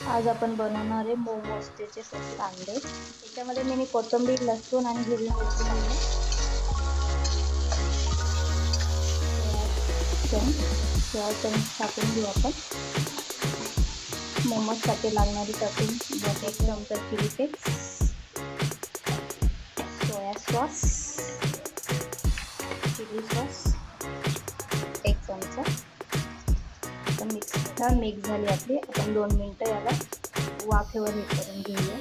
आज आपण बनवणार आहे मोमोज त्याच्यासाठी कांदे। त्याच्यामध्ये मी कोथिंबीर, लसूण आणि हिरवी मिरची घालते। सोया टाकून घेऊ आपण। मोमोजसाठी लागणारी टॉपिंग 1 चमचा chilli flakes, soya sauce, chilli sauce 1 चमचा। मिक्स झाली आपली। आपण 2 मिनिटं याला वाफेवर हे करून घेऊया।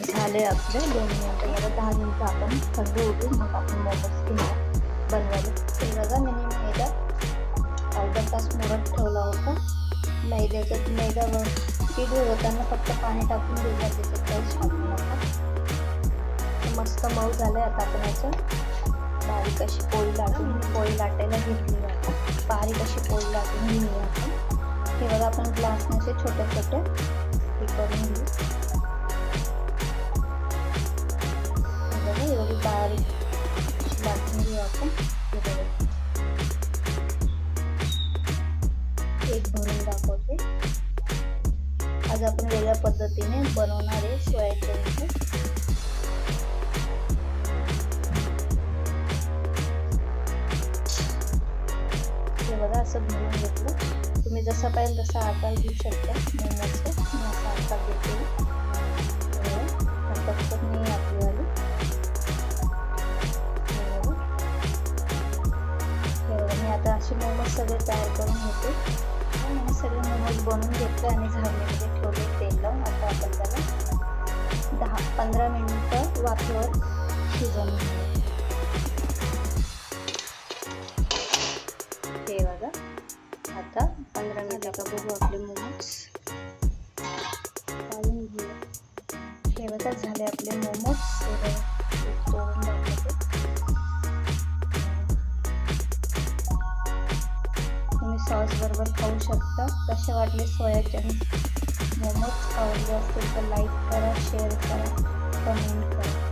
झाले आपले 2 मिनिटं, याला 10 मिनिटं आपण थंड होऊ, मग आपण मोमोज बनवायला। हे बघा, मी मैदा अर्धा तास मुरत ठेवला होता। मैदा पीठ होताना फक्त पाणी टाकून दिलं, त्याच्यात काहीच टाकू नका। मस्त मऊ झालं। आता आपण याचं बारीक अशी पोळी लाटायला घेतली आता। बारीक अशी पोळी लाटून घेऊया आपण। हे बघा, आपण ग्लासने असे छोटे छोटे हे करून घेऊ। बघा, एवढी बारीक लाटून घेऊ आपण। हे बघा, एक भरून दाखवते। आज आपण वेगळ्या पद्धतीने बनवणार आहे सोयाचंक्स। हे बघा, असं भरून घेतलं। तुम्ही जसा पाहिजे तसा आकार घेऊ शकता मोमोजचा। मी असा आकार घेते। पटकन नाही आपल्याला। मी आता असे मोमोज सगळे तयार करून घेते। मी सगळे मोमोज बनवून घेतले आणि झाडणीमध्ये ठेवले तेल लावून। आता आपण त्याला 10-15 मिनिटं वाफेवर शिजवून घेऊ। हे बघा, आता 15 मिनिटाचा बघू आपले मोमोज काढून घेऊ। हे बघा, झाले आपले मोमोज। तोडून दाखवते। तुम्ही सॉस बरोबर खाऊ शकता। कसे वाटले सोया चंक्स मोमोज? आवडले असतील तर लाईक करा, शेअर करा, कमेंट करा।